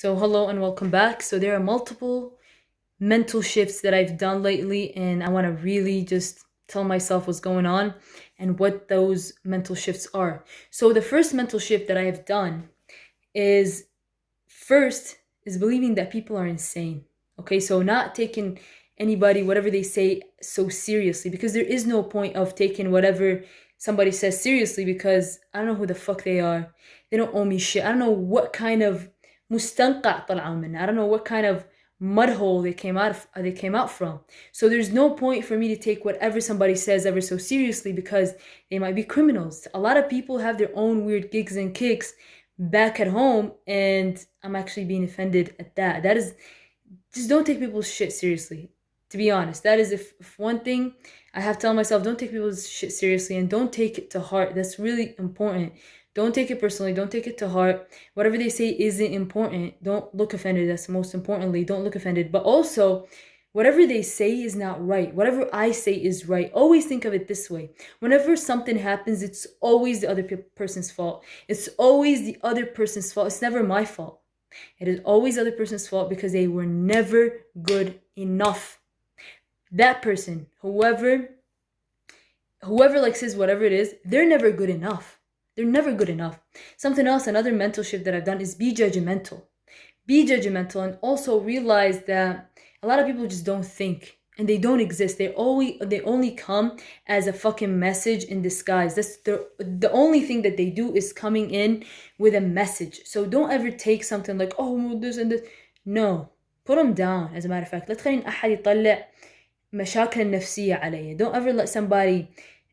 So, hello and welcome back. So, there are multiple mental shifts that I've done lately, and I want to really just tell myself what's going on and what those mental shifts are. So, the first mental shift that I have done is first is believing that people are insane. Okay, so not taking anybody, whatever they say, so seriously, because there is no point of taking whatever somebody says seriously because I don't know who the fuck they are. They don't owe me shit. I don't know what kind of mustanqa طلعوا منه. I don't know what kind of mud hole they came out from. So there's no point for me to take whatever somebody says ever so seriously because they might be criminals. A lot of people have their own weird gigs and kicks back at home, and I'm actually being offended at that. That is, just don't take people's shit seriously. To be honest, that is if one thing I have to tell myself: don't take people's shit seriously and don't take it to heart. That's really important. Don't take it personally. Don't take it to heart. Whatever they say isn't important. Don't look offended. That's most importantly. Don't look offended. But also, whatever they say is not right. Whatever I say is right. Always think of it this way. Whenever something happens, it's always the other person's fault. It's always the other person's fault. It's never my fault. It is always the other person's fault because they were never good enough. That person, whoever like says whatever it is, they're never good enough. They're never good enough. Something else, another mental shift that I've done is be judgmental. Be judgmental and also realize that a lot of people just don't think and they don't exist. They only come as a fucking message in disguise. That's the only thing that they do is coming in with a message. So don't ever take something like, oh, this and this. No. Put them down, as a matter of fact. لا تخلين أحد يطلع مشاكل النفسية علي. Don't ever let somebody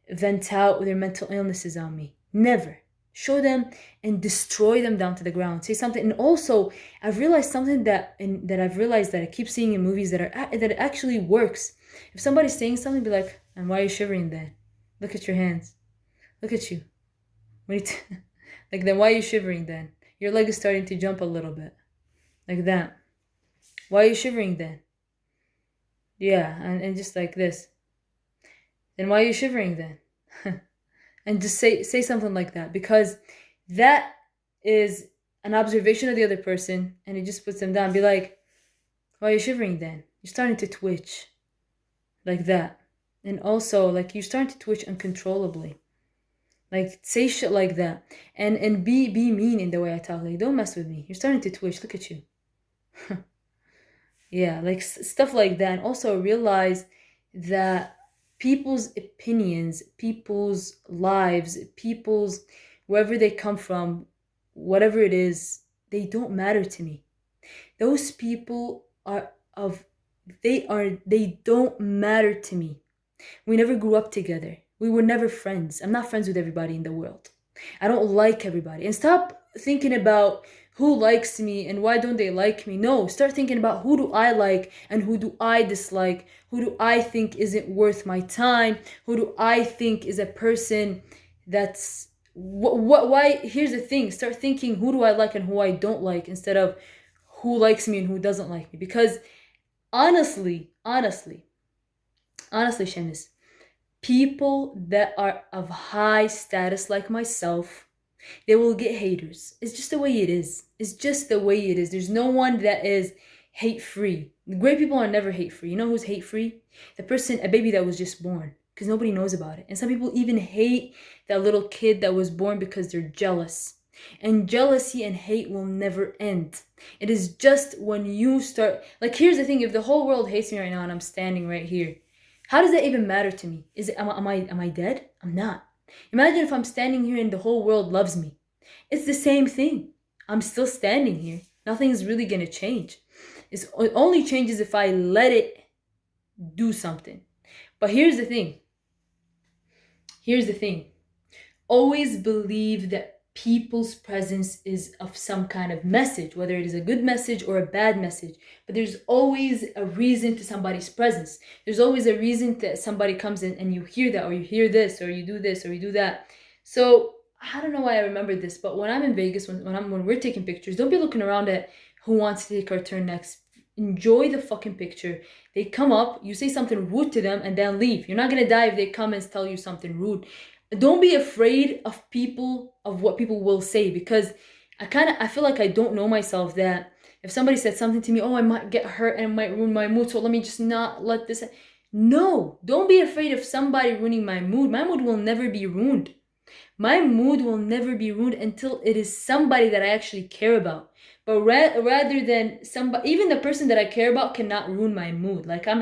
vent out their mental illnesses on me. Never. Show them and destroy them down to the ground. Say something. And also, I've realized something that I've realized that I keep seeing in movies that it actually works. If somebody's saying something, be like, and why are you shivering then? Look at your hands. Look at you. Like, then why are you shivering then? Your leg is starting to jump a little bit. Like that. Why are you shivering then? Yeah, and just like this. Then why are you shivering then? And just say something like that, because that is an observation of the other person and it just puts them down. Be like, why are you shivering then? You're starting to twitch. Like that. And also, like, you're starting to twitch uncontrollably. Like, say shit like that. And be mean in the way I talk. Like, don't mess with me. You're starting to twitch. Look at you. Yeah, like stuff like that. And also realize that people's opinions, people's lives, people's wherever they come from, whatever it is, they don't matter to me. Those people they don't matter to me. We never grew up together. We were never friends. I'm not friends with everybody in the world. I don't like everybody. And stop thinking about who likes me and why don't they like me. No, start thinking about who do I like and who do I dislike. Who do I think isn't worth my time? Who do I think is a person that's why here's the thing. Start thinking who do I like and who I don't like instead of who likes me and who doesn't like me. Because honestly, Shemis, people that are of high status like myself, they will get haters. It's just the way it is. It's just the way it is. There's no one that is hate free. Great people are never hate free. You know who's hate free? A baby that was just born, because nobody knows about it. And some people even hate that little kid that was born because they're jealous. And jealousy and hate will never end. It is just when you start, like, here's the thing: if the whole world hates me right now and I'm standing right here, how does that even matter to me? Am I dead? I'm not. Imagine if I'm standing here and the whole world loves me. It's the same thing. I'm still standing here. Nothing's really gonna change. It only changes if I let it do something. But here's the thing. Here's the thing. Always believe that people's presence is of some kind of message, whether it is a good message or a bad message. But there's always a reason to somebody's presence. There's always a reason that somebody comes in and you hear that, or you hear this, or you do this, or you do that. So I don't know why I remember this, but when I'm in Vegas, when we're taking pictures, don't be looking around at who wants to take our turn next. Enjoy the fucking picture. They come up, you say something rude to them, and then leave. You're not gonna die if they come and tell you something rude. Don't be afraid of what people will say, because I feel like I don't know myself, that If somebody said something to me, oh, I might get hurt and it might ruin my mood, so let me just not let this. No, don't be afraid of somebody ruining my mood. My mood will never be ruined. My mood will never be ruined until it is somebody that I actually care about. But rather than somebody, even the person that I care about cannot ruin my mood. Like I'm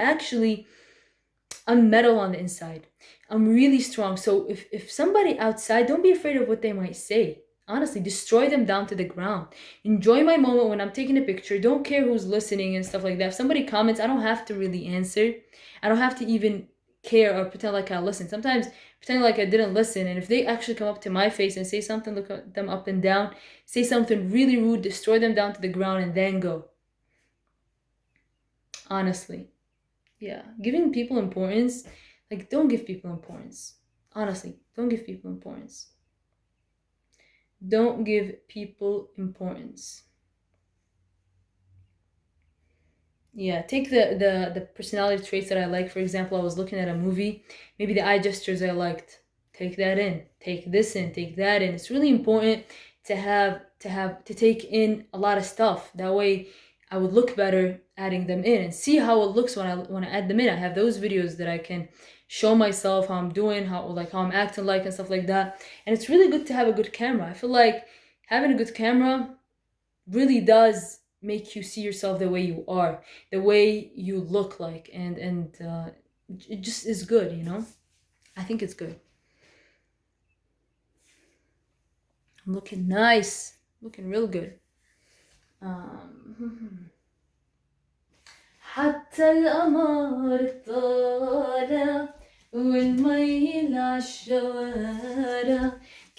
metal on the inside. I'm really strong. So if somebody outside, don't be afraid of what they might say. Honestly, destroy them down to the ground. Enjoy my moment when I'm taking a picture. Don't care who's listening and stuff like that. If somebody comments, I don't have to really answer. I don't have to even care or pretend like I listen. Sometimes pretend like I didn't listen. And if they actually come up to my face and say something, look at them up and down, say something really rude, destroy them down to the ground, and then go. Honestly. Yeah. Giving people importance, like, don't give people importance. Honestly, don't give people importance. Don't give people importance. Yeah, take the personality traits that I like. For example, I was looking at a movie, maybe the eye gestures I liked. Take that in. Take this in. Take that in. It's really important to take in a lot of stuff. That way I would look better adding them in and see how it looks when I add them in. I have those videos that I can show myself how I'm doing, how I'm acting like and stuff like that. And it's really good to have a good camera. I feel like having a good camera really does make you see yourself the way you are, the way you look like, and it just is good, you know. I think it's good. I'm looking nice, looking real good. حتى القمر طالع والمي عالشوارع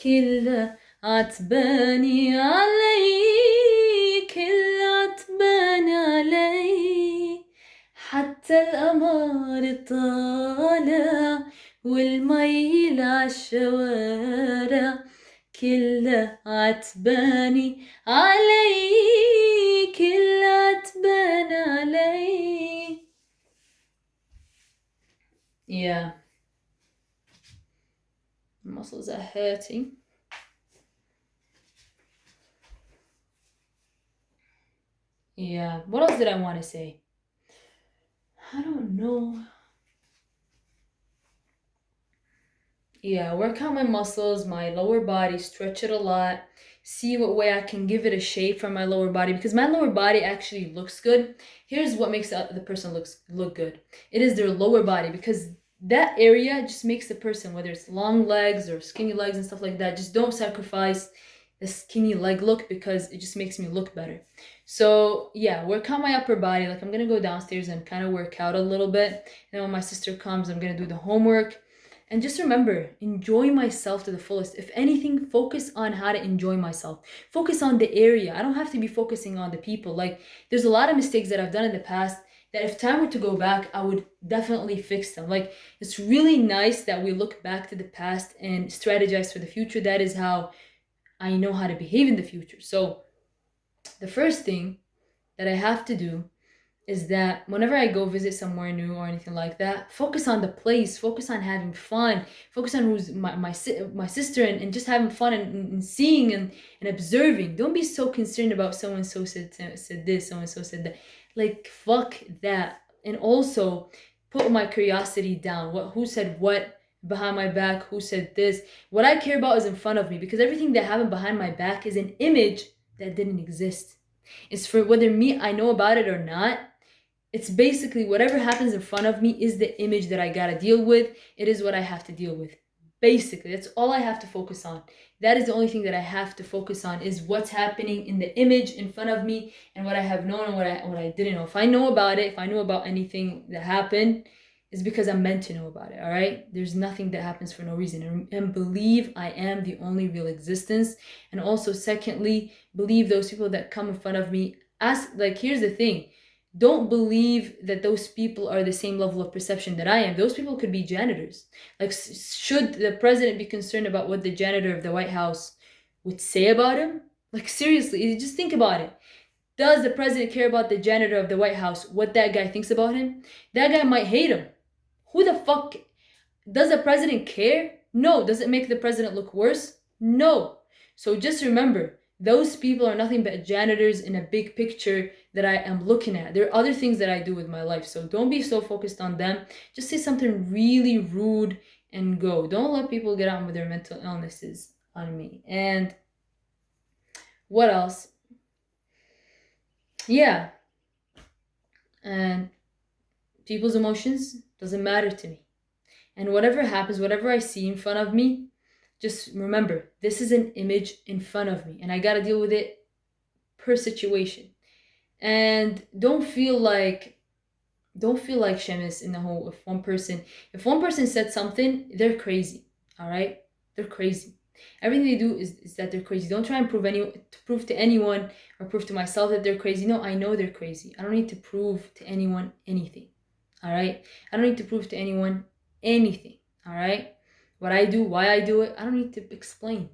كلها عتباني علي، كلها عتباني علي. حتى القمر طالع والمي عالشوارع كلها عتباني علي، كلها عتباني علي. Yeah. My muscles are hurting. Yeah. What else did I want to say? I don't know. Yeah, work out my muscles, my lower body, stretch it a lot, see what way I can give it a shape for my lower body, because my lower body actually looks good. Here's what makes the person look good. It is their lower body, because that area just makes the person, whether it's long legs or skinny legs and stuff like that, just don't sacrifice the skinny leg look, because it just makes me look better. So yeah, work out my upper body. Like I'm gonna go downstairs and kind of work out a little bit. And then when my sister comes, I'm gonna do the homework. And just remember, enjoy myself to the fullest. If anything, focus on how to enjoy myself. Focus on the area. I don't have to be focusing on the people. Like, there's a lot of mistakes that I've done in the past that if time were to go back, I would definitely fix them. Like, it's really nice that we look back to the past and strategize for the future. That is how I know how to behave in the future. So, the first thing that I have to do is that whenever I go visit somewhere new or anything like that, focus on the place, focus on having fun, focus on who's my sister, and just having fun and seeing and observing. Don't be so concerned about so and so said this, so and so said that. Like, fuck that. And also put my curiosity down. Who said what behind my back? Who said this? What I care about is in front of me, because everything that happened behind my back is an image that didn't exist. It's for whether I know about it or not. It's basically whatever happens in front of me is the image that I gotta deal with. It is what I have to deal with. Basically, that's all I have to focus on. That is the only thing that I have to focus on, is what's happening in the image in front of me and what I have known and what I didn't know. If I know about it, if I know about anything that happened, it's because I'm meant to know about it, all right? There's nothing that happens for no reason. And believe I am the only real existence. And also, secondly, believe those people that come in front of me. Here's the thing. Don't believe that those people are the same level of perception that I am. Those people could be janitors. Like, should the president be concerned about what the janitor of the White House would say about him? Like, seriously, just think about it. Does the president care about the janitor of the White House, what that guy thinks about him? That guy might hate him. Who the fuck? Does the president care? No. Does it make the president look worse? No. So just remember, Those people are nothing but janitors in a big picture that I am looking at. There are other things that I do with my life. So don't be so focused on them. Just say something really rude and go. Don't let people get on with their mental illnesses on me. And what else? Yeah. And people's emotions doesn't matter to me. And whatever happens, whatever I see in front of me, just remember, this is an image in front of me, and I gotta deal with it per situation. And don't feel like Shemis in the whole. If one person said something, they're crazy. All right, they're crazy. Everything they do is that they're crazy. Don't try and prove to anyone or prove to myself that they're crazy. No, I know they're crazy. I don't need to prove to anyone anything. All right, I don't need to prove to anyone anything. All right, what I do, why I do it, I don't need to explain.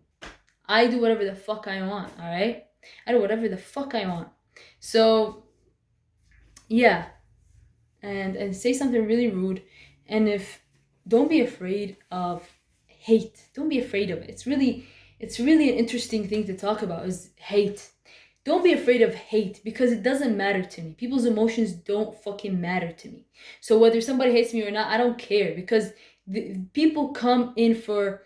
I do whatever the fuck I want. All right, I do whatever the fuck I want. So yeah, and say something really rude. And if don't be afraid of hate. Don't be afraid of it. It's really an interesting thing to talk about is hate. Don't be afraid of hate because it doesn't matter to me. People's emotions don't fucking matter to me. So whether somebody hates me or not, I don't care because people come in for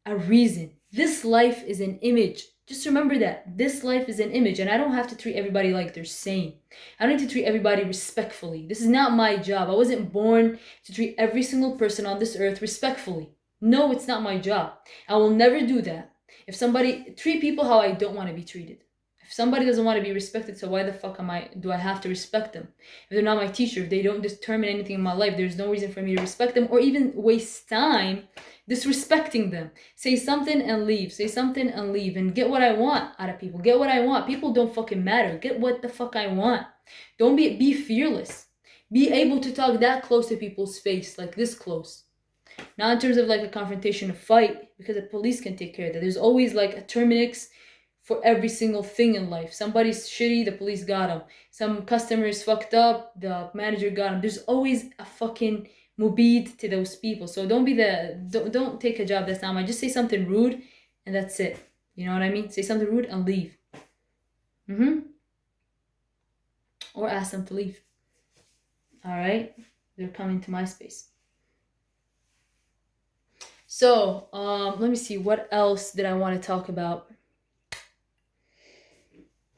a reason. This life is an image. Just remember that. This life is an image, and I don't have to treat everybody like they're sane. I don't need to treat everybody respectfully. This is not my job. I wasn't born to treat every single person on this earth respectfully. No, it's not my job. I will never do that. If somebody treat people how I don't want to be treated. If somebody doesn't want to be respected, so why the fuck do I have to respect them? If they're not my teacher, if they don't determine anything in my life, there's no reason for me to respect them or even waste time disrespecting them. Say something and leave. Say something and leave and get what I want out of people. Get what I want. People don't fucking matter. Get what the fuck I want. Don't be fearless. Be able to talk that close to people's face, like this close. Not in terms of like a confrontation, a fight, because the police can take care of that. There's always like a terminix for every single thing in life. Somebody's shitty, the police got him. Some customer is fucked up, the manager got him. There's always a fucking mubid to those people. So don't take a job that's not mine. Just say something rude and that's it. You know what I mean? Say something rude and leave. Or ask them to leave. All right? They're coming to my space. So, let me see. What else did I want to talk about?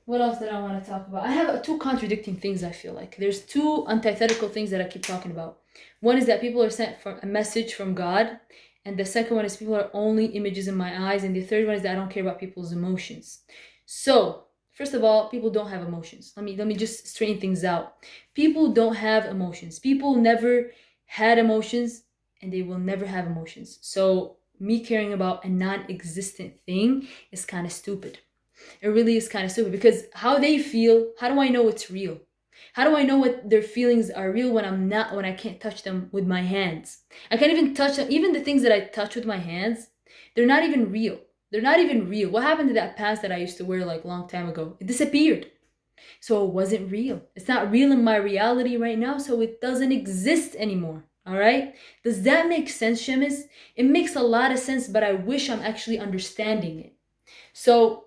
What else did I want to talk about? I have two contradicting things, I feel like. There's two antithetical things that I keep talking about. One is that people are sent for a message from God. And the second one is people are only images in my eyes. And the third one is that I don't care about people's emotions. So, first of all, people don't have emotions. Let me just straighten things out. People don't have emotions. People never had emotions and they will never have emotions. So, me caring about a non-existent thing is kind of stupid. It really is kind of stupid because how they feel, how do I know it's real? How do I know what their feelings are real when I can't touch them with my hands? I can't even touch them. Even the things that I touch with my hands, they're not even real. They're not even real. What happened to that pants that I used to wear like a long time ago? It disappeared. So it wasn't real. It's not real in my reality right now, so it doesn't exist anymore. All right? Does that make sense, Shemis? It makes a lot of sense, but I wish I'm actually understanding it. So,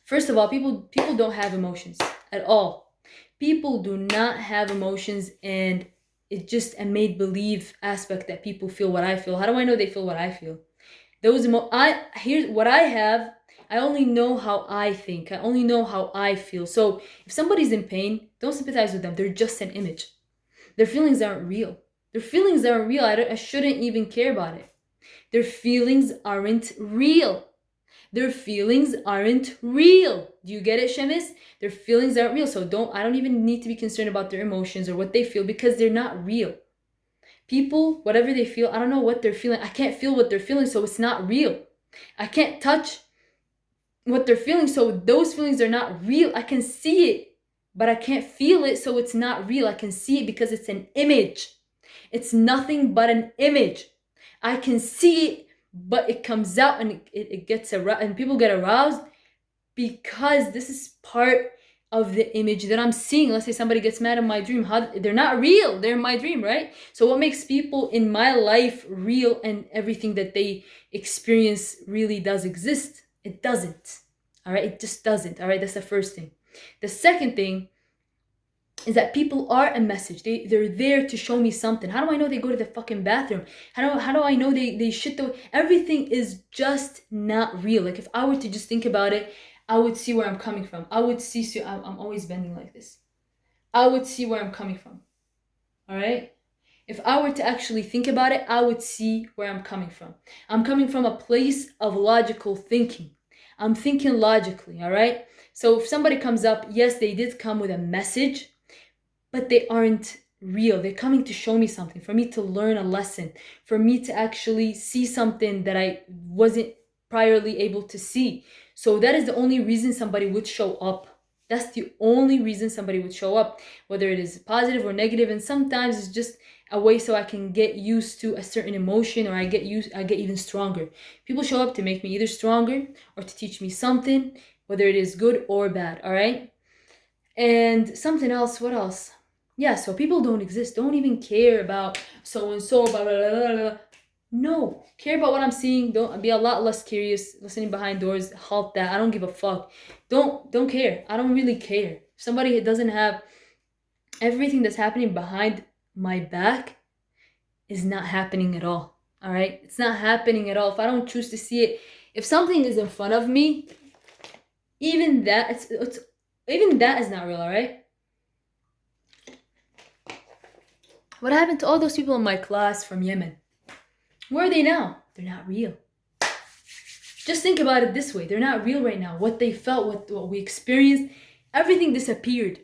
first of all, people don't have emotions at all. People do not have emotions, and it's just a made-believe aspect that people feel what I feel. How do I know they feel what I feel? Here's what I have. I only know how I think. I only know how I feel. So if somebody's in pain, don't sympathize with them. They're just an image. Their feelings aren't real. Their feelings aren't real. I shouldn't even care about it. Their feelings aren't real. Their feelings aren't real. Do you get it, Shemis? Their feelings aren't real. So I don't even need to be concerned about their emotions or what they feel because they're not real. People, whatever they feel, I don't know what they're feeling. I can't feel what they're feeling, so it's not real. I can't touch what they're feeling, so those feelings are not real. I can see it, but I can't feel it, so it's not real. I can see it because it's an image. It's nothing but an image. I can see it, but it comes out and it gets aroused, and people get aroused because this is part of the image that I'm seeing. Let's say somebody gets mad in my dream. They're not real. They're in my dream, right? So what makes people in my life real and everything that they experience really does exist? It doesn't. All right, it just doesn't. All right, that's the first thing. The second thing is that people are a message. They're there to show me something. How do I know they go to the fucking bathroom? How do I know they shit the everything is just not real. Like if I were to just think about it, I would see where I'm coming from. I would see, so I'm always bending like this. I would see where I'm coming from. All right? If I were to actually think about it, I would see where I'm coming from. I'm coming from a place of logical thinking. I'm thinking logically, all right? So if somebody comes up, yes, they did come with a message, but they aren't real. They're coming to show me something, for me to learn a lesson, for me to actually see something that I wasn't priorly able to see. So that is the only reason somebody would show up. That's the only reason somebody would show up, whether it is positive or negative. And sometimes it's just a way so I can get used to a certain emotion, or I get even stronger. People show up to make me either stronger or to teach me something, whether it is good or bad. All right. And something else, what else? Yeah, so people don't exist. Don't even care about so and so, blah, blah, blah, blah. No, care about what I'm seeing. Don't be a lot less curious. Listening behind doors, halt that. I don't give a fuck. Don't care. I don't really care. If somebody doesn't have everything that's happening behind my back is not happening at all. All right, it's not happening at all. If I don't choose to see it, if something is in front of me, even that even that is not real. All right. What happened to all those people in my class from Yemen? Where are they now? They're not real. Just think about it this way. They're not real right now. What they felt, what we experienced, everything disappeared.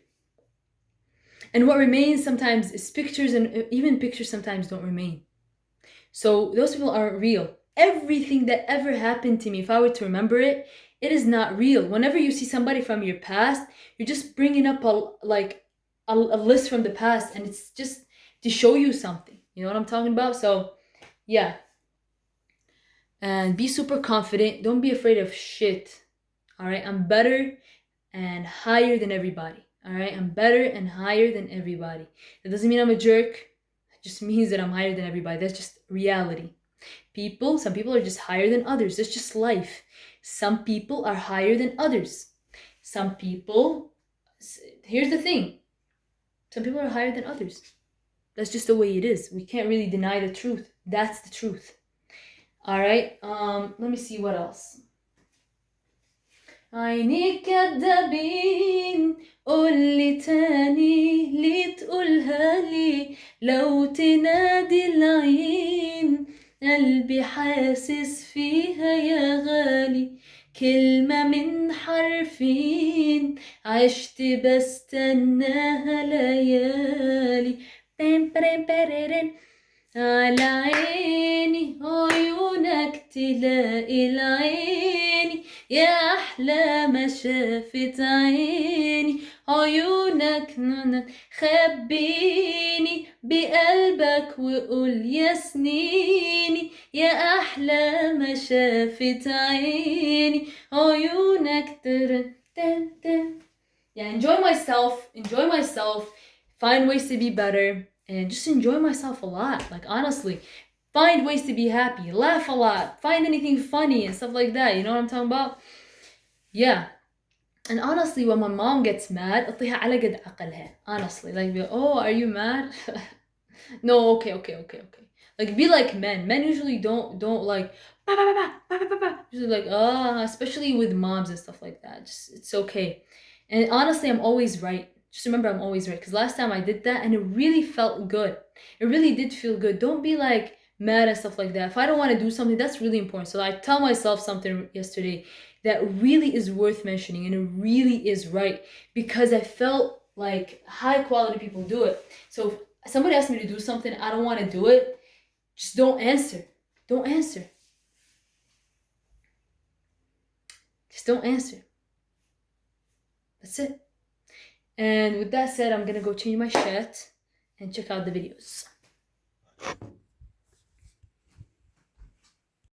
And what remains sometimes is pictures, and even pictures sometimes don't remain. So those people aren't real. Everything that ever happened to me, if I were to remember it, it is not real. Whenever you see somebody from your past, you're just bringing up a list from the past, and it's just to show you something. You know what I'm talking about? So, yeah. And be super confident. Don't be afraid of shit. All right? I'm better and higher than everybody. All right? I'm better and higher than everybody. That doesn't mean I'm a jerk. It just means that I'm higher than everybody. That's just reality. Some people are just higher than others. That's just life. Some people are higher than others. Some people, here's the thing. Some people are higher than others. That's just the way it is. We can't really deny the truth. That's the truth. All right. Let me see what else. عيني كدابين قولي تاني ليه تقولها لي لو تنادي العين قلبي حاسس فيها يا غالي كلمة من حرفين عشت بستناها ليالي على عيني عيونك تلاقي العيني يا أحلى ما شافت عيني عيونك خبيني بقلبك وقول يا سنيني يا أحلى ما شافت عيني عيونك Yeah, enjoy myself, find ways to be better, and just enjoy myself a lot. Like, honestly, find ways to be happy, laugh a lot, find anything funny and stuff like that. You know what I'm talking about? Yeah. And honestly, when my mom gets mad, أعطيها على قد عقلها. Honestly, like, oh, are you mad? No, okay. Like, be like men. Men usually don't like bah, bah, bah, bah, bah, bah, bah. Usually like especially with moms and stuff like that. Just it's okay. And honestly, I'm always right. Just remember, I'm always right. Because last time I did that, and it really felt good. It really did feel good. Don't be like mad and stuff like that. If I don't want to do something, that's really important. So I tell myself something yesterday that really is worth mentioning, and it really is right, because I felt like high quality people do it. So if somebody asks me to do something, I don't want to do it, just don't answer. Don't answer. Just don't answer. That's it. And with that said, I'm gonna go change my shirt and check out the videos.